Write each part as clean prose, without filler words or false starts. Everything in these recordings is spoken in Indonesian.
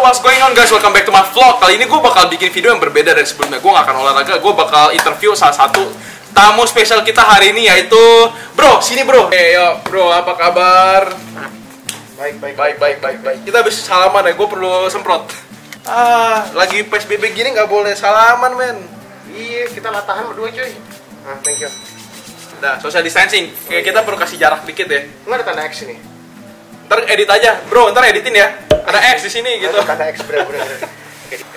what's going on guys? Welcome back to my vlog. Kali ini gue bakal bikin video yang berbeda dari sebelumnya. Gue gak akan olahraga, gue bakal interview salah satu tamu spesial kita hari ini, yaitu Bro, sini bro. Yo bro, apa kabar? Baik. Kita habis salaman ya, gue perlu semprot. Lagi PSBB gini gak boleh salaman men. Iya, kita latahan berdua cuy. Thank you. Udah, social distancing. Kayak kita perlu kasih jarak dikit ya. Nggak ada tanda X ini. Ntar edit aja, bro, ntar editin ya. Ada X di sini gitu. Tanda X bener.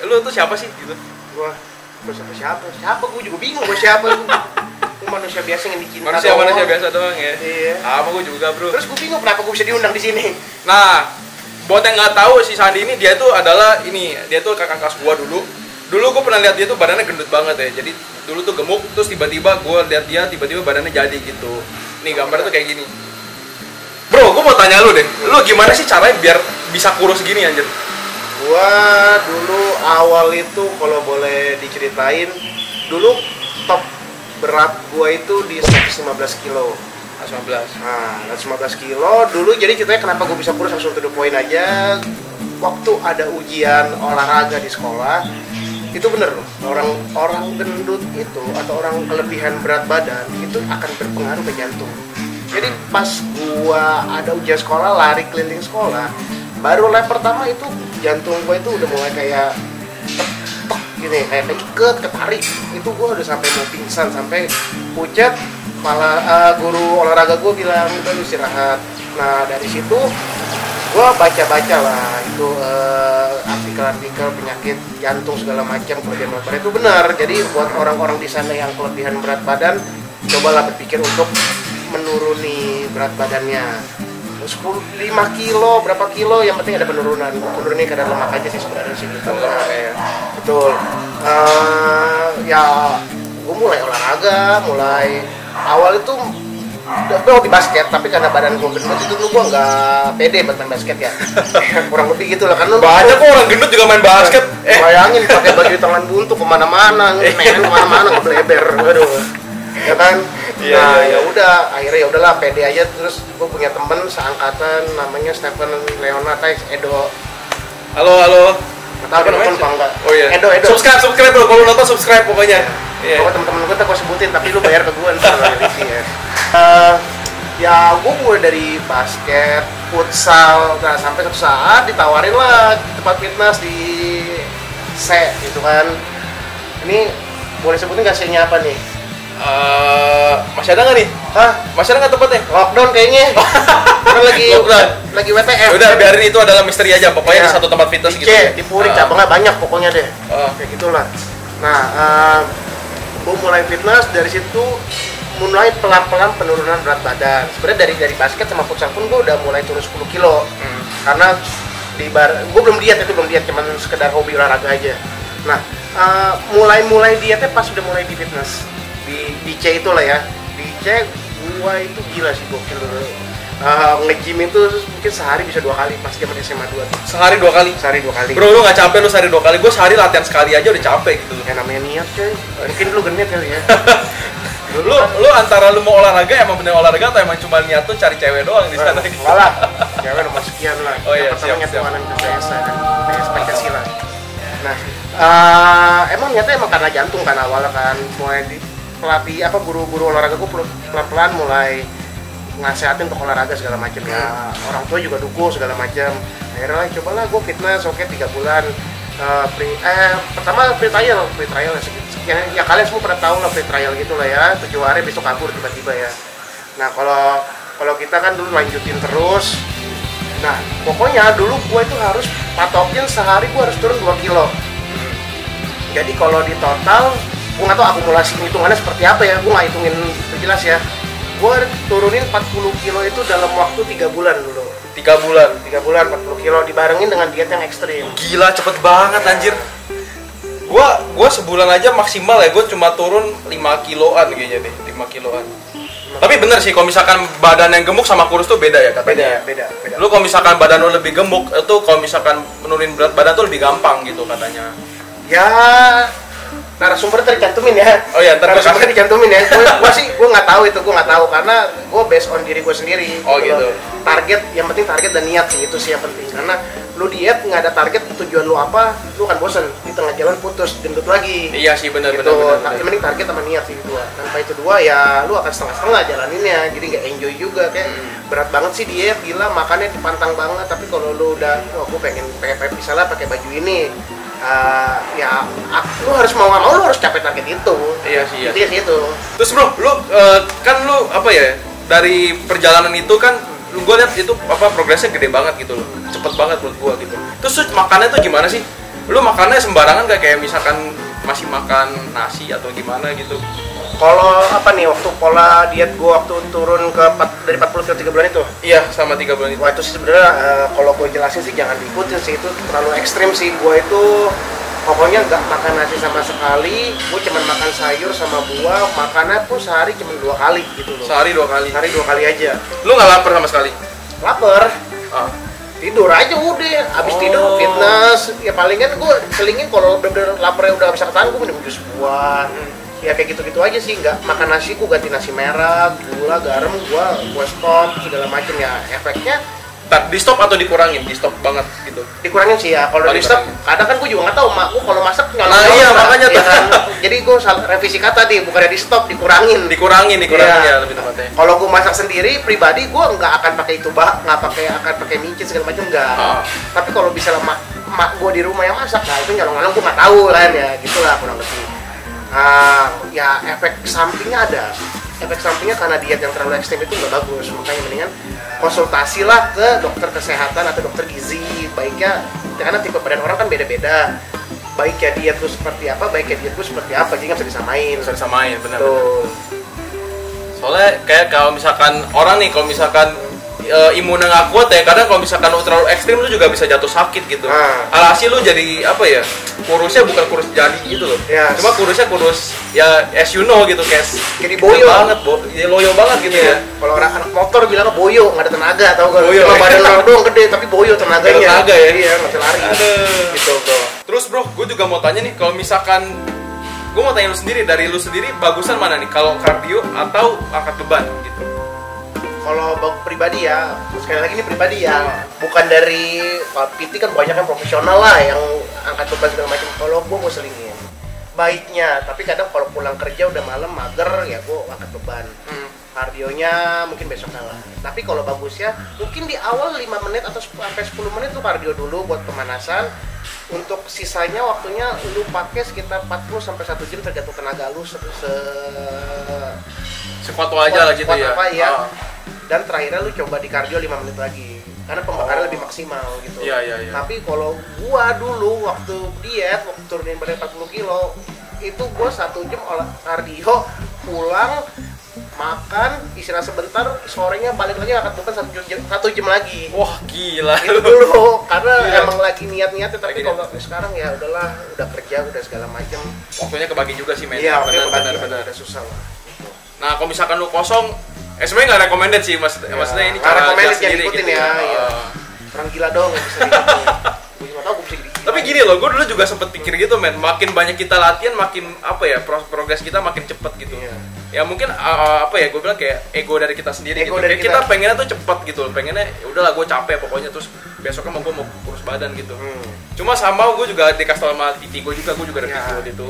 Lu tuh siapa sih gitu? Gua siapa? Gua juga bingung gua siapa. Gua manusia biasa yang dicinta. Manusia biasa doang ya. Iya. Sama gua juga, bro. Terus gua bingung kenapa gua bisa diundang di sini. Nah, buat yang nggak tahu si Sandi ini, dia tuh adalah dia tuh kakak kelas gua dulu. Dulu gua pernah lihat dia tuh badannya gendut banget ya. Jadi dulu tuh gemuk, terus tiba-tiba gua lihat dia tiba-tiba badannya jadi gitu. Nih gambar tuh kayak gini. Bro, gue mau tanya lu deh, lu gimana sih caranya biar bisa kurus gini anjir? Gua dulu awal itu kalau boleh diceritain, dulu top berat gua itu di 115 kilo. 15. Nah, 115 kilo dulu, jadi ceritanya kenapa gue bisa kurus langsung to the point aja. Waktu ada ujian olahraga di sekolah, itu bener loh, orang gendut itu atau orang kelebihan berat badan itu akan berpengaruh ke jantung. Jadi pas gua ada ujian sekolah, lari keliling sekolah, baru lap pertama itu jantung gua itu udah mulai kayak tek gini, kayak keiket, ketarik. Itu gua udah sampai mau pingsan, sampai pucat. Malah guru olahraga gua bilang udah lu istirahat. Nah dari situ gua baca-baca lah itu artikel-artikel penyakit jantung segala macam, kelebihan berat badan itu benar. Jadi buat orang-orang di sana yang kelebihan berat badan, cobalah berpikir untuk menuruni berat badannya. 5 kilo, berapa kilo, yang penting ada penurunan. Menurunnya kadar lemak aja sih sebenarnya sih gitu. Betul. Ya gue mulai olahraga, awal itu udah di basket, tapi karena badan gue gendut itu gue nggak pede buat main basket ya. Kurang lebih gitu lah, karena banyak kok orang gendut juga main basket. Bayangin pakai baju tangan buntu kemana-mana, main kemana-mana ngebleber, aduh. Ya kan? Nah, ya udah, akhirnya ya udahlah pede aja. Terus gue punya temen seangkatan namanya Stephen Leonatais Edo. Halo. Tahu kan namanya? Enggak? Oh iya. Edo. Subscribe bro, kalau nonton subscribe pokoknya. Iya. Pokoknya temen-temen gue tak gue sebutin, tapi lu bayar ke gue ntar ya. Ya gue mulai dari basket, futsal, nah sampai suatu saat ditawarin lah tempat fitness di gitu kan. Ini boleh sebutin nggak C-nya apa nih? Masih ada nggak nih? Masih ada nggak tempatnya? Lockdown kayaknya. Kan lagi WTF. Udah biarin itu adalah misteri aja. Pokoknya di satu tempat fitness gitu. Di Puri cabangnya banyak pokoknya deh. Kayak gitulah. Nah, gue mulai fitness dari situ, mulai pelan-pelan penurunan berat badan. Sebenarnya dari basket sama futsal pun gue udah mulai turun 10 kilo. Karena gue belum diet, cuman sekedar hobi olahraga aja. Nah, mulai dietnya pas udah mulai di fitness. Di C itulah ya, di C gua itu gila sih, gokil. Nge-gym itu mungkin sehari bisa 2 kali pas zaman SMA 2. Sehari 2 kali? Sehari 2 kali. Bro, lu gak capek lu sehari 2 kali? Gue sehari latihan sekali aja udah capek gitu. Ya namanya niat coy, mungkin lu genit kali ya. Lu antara lu mau olahraga emang bener olahraga atau emang cuma niat tuh cari cewek doang di sana gitu? Enggak lah, cewek nomor sekian lah. Oh iya, siap. Pertama ke PSA dan PS Pancasila. Nah, emang niatnya emang karena jantung kan awalnya kan, mulai pelatih guru-guru olahraga gue pelan-pelan mulai ngasehatin untuk olahraga segala macam ya. Orang tua juga dukung segala macam. Akhirnya lah cobalah gue fitness, oke 3 bulan. Pertama free trial ya sekian. Ya kalian semua pernah tahu lah free trial gitu lah ya. 7 hari besok kabur tiba-tiba ya. Nah kalau kita kan dulu lanjutin terus. Nah pokoknya dulu gue itu harus patokin sehari gue harus turun 2 kilo. Jadi kalau di total gue nggak tahu akumulasi hitungannya seperti apa ya, gue nggak hitungin jelas ya. Gue turunin 40 kilo itu dalam waktu 3 bulan dulu. 3 bulan 40 kilo dibarengin dengan diet yang ekstrim. Gila, cepet banget anjir. Gua sebulan aja maksimal ya, gue cuma turun 5 kiloan kayaknya deh, 5 kiloan. Tapi bener sih, kalau misalkan badan yang gemuk sama kurus tuh beda ya katanya. Beda. Lu kalau misalkan badan lu lebih gemuk, itu kalau misalkan menurunin berat badan tuh lebih gampang gitu katanya. Ya, narasumber tercantumin ya. Oh iya, narasumber dicantumin ya. Gue nggak tahu karena gue based on diri gue sendiri. Oh gitu. Target, yang penting target dan niat sih, itu sih yang penting. Karena lu diet nggak ada target tujuan lu apa, lu akan bosen di tengah jalan putus gendut lagi. Iya sih benar gitu. benar. Tapi mending target sama niat sih dua. Tanpa itu dua ya lu akan setengah-setengah jalaninnya, jadi nggak enjoy juga kayak berat banget sih diet, gila makannya dipantang banget. Tapi kalau lu udah, wah gue pengen misalnya pakai baju ini, lu harus mau nggak mau lu harus capai target itu. Iya sih. Iya. Intinya sih itu. Terus bro, lu kan lu apa ya dari perjalanan itu kan lu gue lihat itu apa progresnya gede banget gitu loh, cepet banget menurut gua gitu. Terus lu makannya tuh gimana sih? Lu makannya sembarangan gak kayak misalkan masih makan nasi atau gimana gitu? Kalau apa nih waktu pola diet gua waktu turun dari 40 ke 3 bulan itu? Iya, sama 3 bulan itu. Wah itu sih sebenarnya kalau gue jelasin sih jangan diikutin sih, itu terlalu ekstrim sih. Gue itu pokoknya nggak makan nasi sama sekali, gue cuma makan sayur sama buah, makannya pun sehari cuma 2 kali gitu loh. Sehari 2 kali? Sehari 2 kali aja. Lu nggak lapar sama sekali? Lapar. Ah. Tidur aja udah, abis tidur fitness, ya palingan gue selingin kalau bener-bener laparnya udah bisa ketahan, gue minum jus buah. Ya kayak gitu-gitu aja sih, nggak makan nasi, gue ganti nasi merah, gula, garam, gue stop, segala macam ya efeknya. Di stop atau dikurangin? Di stop banget gitu? Dikurangin sih ya, kalau di stop, kadang kan gue juga nggak tahu, mak gue kalau masak nyolong. Nah iya makanya ya kan? Jadi gue revisi kata nih, bukannya di stop, dikurangin ya lebih tepatnya. Kalau gue masak sendiri, pribadi gue nggak akan pakai itu nggak akan pakai micin segala macam enggak. Tapi kalau bisa mak gue di rumah yang masak, nah itu nyolong-nyolong gue nggak tahu kan ya, gitulah kurang lebih. Ya efek sampingnya ada. Efek sampingnya karena diet yang terlalu ekstrem itu nggak bagus, makanya mendingan konsultasilah ke dokter kesehatan atau dokter gizi. Baiknya karena tipe badan orang kan beda-beda, baiknya diet lu seperti apa, baiknya diet lu seperti apa, jadi nggak bisa disamain. Benar. Soalnya kayak kalau misalkan orang nih, kalau misalkan imunnya nggak kuat ya, kadang kalau misalkan lu terlalu ekstrim lu juga bisa jatuh sakit gitu. Alhasil lu jadi apa ya, kurusnya bukan kurus jadi gitu loh. Cuma kurusnya kurus ya as you know gitu, kayak jadi boyo banget, loyo banget gitu ya. Kalau orang anak motor bilangnya boyo, nggak ada tenaga, tau gak? Boyo, cuma badan orang doang gede tapi boyo tenaganya. Tenaga ya. Iya, nggak bisa lari. Gitu bro. Terus bro, gue juga mau tanya nih, kalau misalkan gue mau tanya lu sendiri, dari lu sendiri bagusan mana nih, kalau kardio atau angkat beban gitu? Kalau pribadi ya, sekali lagi ini pribadi ya, bukan dari PT kan banyak kan profesional lah yang angkat beban segala macam. Kalau gue mau selingin baiknya, tapi kadang kalau pulang kerja udah malam mager ya gue angkat beban. Kardionya mungkin besok lah. Tapi kalau bagusnya mungkin di awal 5 menit atau sampai 10 menit tuh kardio dulu buat pemanasan. Untuk sisanya waktunya lu pakai sekitar 40 sampai 1 jam tergantung tenaga lu sekuat aja lah gitu ya. Apa ya. Dan terakhirnya lu coba di kardio 5 menit lagi karena pembakaran lebih maksimal gitu. Iya. Tapi kalau gua dulu waktu diet, waktu turunin badan 40 kilo itu gua 1 jam kardio, pulang makan, istirahat sebentar, sorenya balik lagi angkat beban 1 jam lagi. Wah gila. Itu dulu karena emang lagi niat-niatnya, tapi kalau sekarang ya udahlah, udah kerja, udah segala macam. Waktunya kebagi juga sih men. Iya, benar. Udah susah lah. Gitu. Nah kalau misalkan lu kosong, sebenarnya nggak recommended sih maksudnya ini cara sendiri ikutin gitu ya. Orang gila dong yang bisa diikutin. Gue cuma tahu gue bisa diikutin. Tapi gini loh, gue dulu juga sempet pikir gitu men, makin banyak kita latihan makin apa ya, progres kita makin cepet gitu. Ya mungkin apa ya, gue bilang kayak ego dari kita sendiri gitu. Dari kita pengennya tuh cepet gitu, pengennya ya udahlah gue capek pokoknya, terus besoknya gue mau kurus badan gitu. Cuma sama gue juga dikasih tau sama PT gue juga ada PT waktu itu.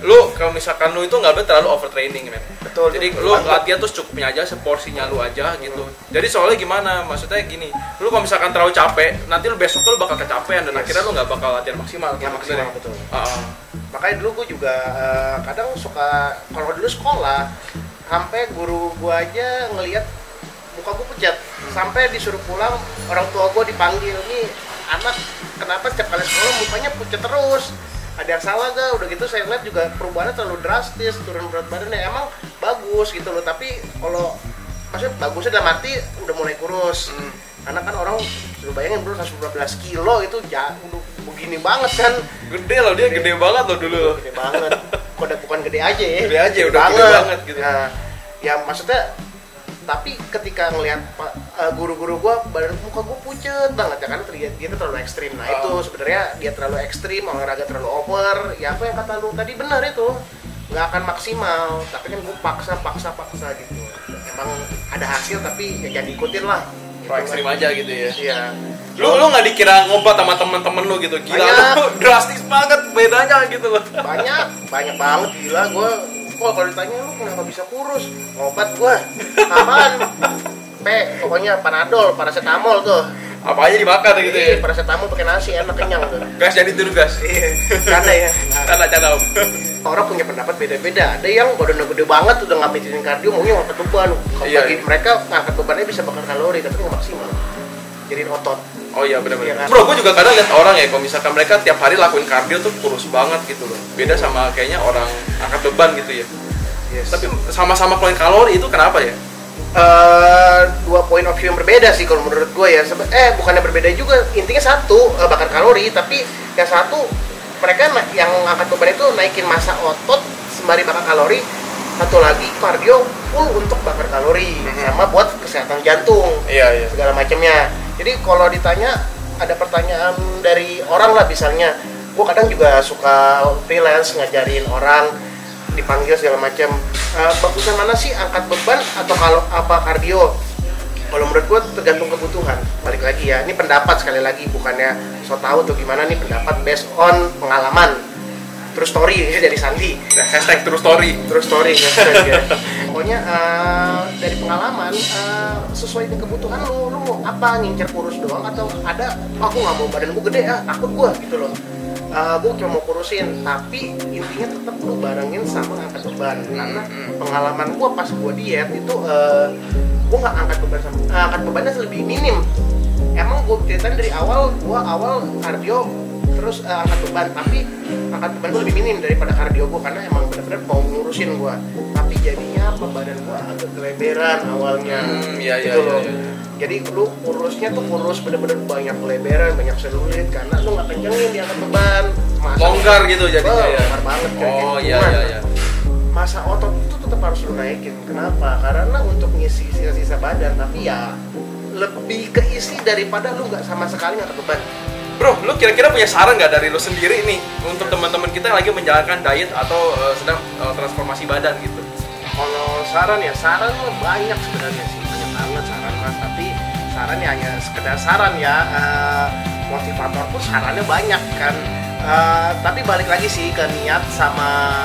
Lu kalau misalkan lu itu nggak boleh terlalu overtraining men. Betul. Jadi lu latihan tuh secukupnya aja, seporsinya lu aja gitu. Jadi soalnya gimana, maksudnya gini, lu kalau misalkan terlalu capek, nanti lu besok lu bakal kecapean dan akhirnya lu nggak bakal latihan maksimal. Ya maksimal betul. Makanya dulu gue juga kadang suka, kalau dulu sekolah sampai guru gue aja ngelihat muka gue pucat, sampai disuruh pulang orang tua gue dipanggil, nih anak kenapa setiap kali sekolah mukanya pucat terus, ada yang salah gak? Udah gitu saya lihat juga perubahannya terlalu drastis, turun berat badannya emang bagus gitu loh, tapi kalau maksudnya bagusnya dalam arti udah mulai kurus. Karena kan orang, lu bayangin dulu 112 kilo itu udah begini banget kan. Gede loh dia, gede banget loh dulu. Gede banget. Bukan gede aja ya. Gede aja, udah gede banget gitu. Nah, ya maksudnya, tapi ketika ngelihat guru-guru gua, badan muka gua pucet banget ya, karena dia terlalu ekstrim. Nah itu sebenarnya dia terlalu ekstrim, olahraga terlalu over. Ya apa yang kata lu tadi benar itu, nggak akan maksimal. Tapi kan gua paksa gitu. Emang ada hasil tapi ya jangan diikutin lah. Ekstrim aja gitu ya. Iya. Lu nggak dikira ngobat sama temen-temen lu gitu? Gila, Banyak. lu drastis banget bedanya gitu loh. banyak banget gila gue. Kalau ditanya lu kenapa bisa kurus, ngobat gue apaan? Pokoknya panadol, paracetamol tuh. Apa aja dimakan gitu ya. Paracetamol pakai nasi enak, kenyang tuh. Gas jadi dulu gas. Karena ya Canda om. orang punya pendapat beda-beda. Ada yang badannya gede banget udah nggak mikirin kardio, maunya ngangkat beban. Iya, Bagi iya. mereka ngangkat bebannya bisa bakar kalori tapi nggak maksimal. Jadiin otot. Oh iya benar-benar. Iya kan? Bro, gue juga kadang lihat orang ya, kalau misalkan mereka tiap hari lakuin kardio tuh kurus banget gitu loh. Beda sama kayaknya orang angkat beban gitu ya. Yes. Tapi sama-sama keluarin kalori itu kenapa ya? Dua point of view yang berbeda sih kalau menurut gue ya. Bukannya berbeda juga. Intinya satu bakar kalori, tapi yang satu mereka yang angkat beban itu naikin massa otot sembari bakar kalori. Satu lagi kardio full untuk bakar kalori sama buat kesehatan jantung. Iya. Segala macamnya. Jadi kalau ditanya ada pertanyaan dari orang lah misalnya, gue kadang juga suka freelance ngajarin orang, dipanggil segala macam. Bagusan mana sih angkat beban atau kalau apa kardio? Kalau menurut gue tergantung kebutuhan. Balik lagi ya, ini pendapat sekali lagi, bukannya so tau atau gimana, nih pendapat based on pengalaman. True story ya dari Sandi. Hashtag true story. True story ya. Pokoknya dari pengalaman sesuai dengan kebutuhan lu mau apa, ngincer kurus doang atau ada aku nggak mau badan gue gede takut gue gitu loh. Gue cuma mau kurusin, tapi intinya tetap lu barengin sama angkat beban. Karena pengalaman gue pas gue diet itu gue nggak angkat beban angkat bebannya lebih minim. Emang gue ceritain dari awal, gue awal kardio terus angkat beban, tapi angkat beban gue lebih minim daripada kardio gue karena emang benar-benar mau ngurusin gue. Tapi jadinya apa, badan gue agak keleberan awalnya. Iya. Jadi lu kurusnya tuh kurus bener-bener banyak leberan, banyak selulit karena lu nggak kencengin di angkat beban. Longgar gitu jadinya ya. Longgar banget kayak Oh gitu. iya. Masa otot itu tetap harus lu naikin. Kenapa? Karena untuk ngisi sisa-sisa badan, tapi ya lebih keisi daripada lu nggak sama sekali ngangkat beban. Bro, lu kira-kira punya saran nggak dari lu sendiri nih untuk teman-teman kita yang lagi menjalankan diet atau sedang transformasi badan gitu? Kalau saran mah banyak sebenarnya sih, banyak banget saran mas. Tapi sarannya hanya sekedar saran ya, motivator pun sarannya banyak kan. Tapi balik lagi sih ke niat sama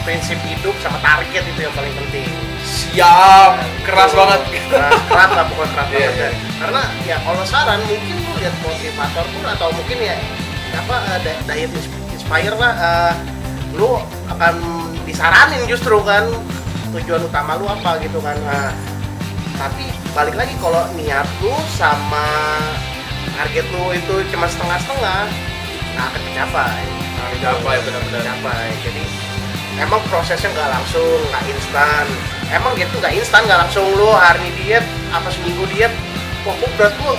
prinsip hidup sama target itu yang paling penting. Siap, keras banget. Keras lah, pokoknya keras banget Iya. ya. Karena ya kalau saran mungkin lu lihat motivator pun atau mungkin ya diet inspire lah, lu akan disaranin justru kan tujuan utama lu apa gitu kan. Tapi balik lagi kalau niat lu sama target lu itu cuma setengah-setengah, nggak akan tercapai. Benar-benar. Jadi emang prosesnya nggak langsung, nggak instan. Emang gitu nggak instan, nggak langsung lu hari ini diet, apa seminggu diet, wah kok berat lu.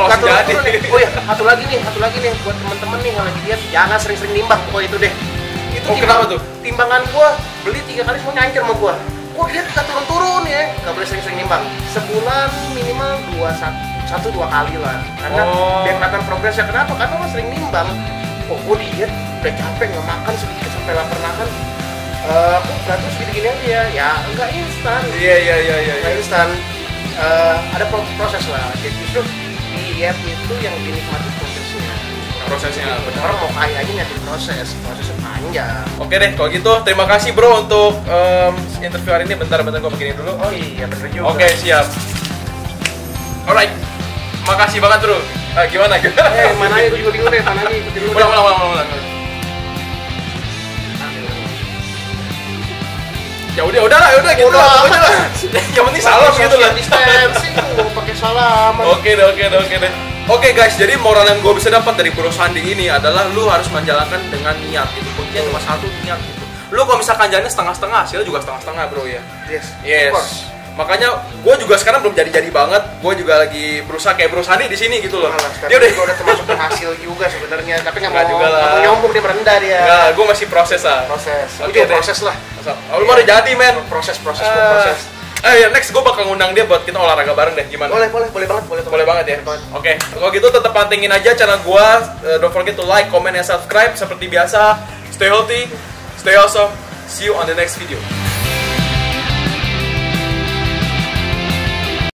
Langsung jadi. Oh ya, satu lagi nih buat temen-temen nih yang lagi diet, jangan sering-sering nimbang pokoknya itu deh. Itu kenapa tuh? Timbangan gua beli 3 kali semua nyancer sama gua. Kok diet nggak turun-turun ya? Nggak boleh sering-sering nimbang. Sebulan minimal 1-2 kali lah. Karena biar kelihatan progresnya. Kenapa? Karena lo sering nimbang. Oh, gua diet udah capek nggak makan sedikit sampai lapar nahan. Aku berat terus gini-gini aja ya nggak instan. Iya. Nggak instan. Ada proses lah. Jadi justru diet itu yang dinikmati prosesnya. Benar. Orang mau kaya aja nyari prosesnya panjang. Oke deh, kalau gitu terima kasih bro untuk interview hari ini. Bentar gue begini dulu. Oh iya bener juga. Oke, siap. Alright, makasih banget bro. Gimana? Mana aja gue juga bingung deh, mana aja ikutin dulu. Ulang. Ya udah gitu lah. Yang penting salam gitu lah. Distancing mau pakai salaman. Oke deh. Oke guys, jadi moral yang gue bisa dapat dari Bro Sandi ini adalah lu harus menjalankan dengan niat gitu. Kuncinya cuma satu, niat gitu. Lu kalau misalkan jalannya setengah-setengah, hasilnya juga setengah-setengah bro ya. Yes. Makanya gue juga sekarang belum jadi banget. Gue juga lagi berusaha kayak Bro Sandi di sini gitu loh. Dia udah termasuk berhasil juga sebenarnya, tapi nggak mau nyombong, dia merendah dia. Nggak, gue masih proses lah. Oke, proses lah. Lu mau udah jadi men. Proses. Ya next gue bakal ngundang dia buat kita olahraga bareng deh, gimana? Boleh banget ya. Oke, kalau gitu tetap pantengin aja channel gue. Don't forget to like, comment, and subscribe. Seperti biasa, stay healthy, stay awesome. See you on the next video.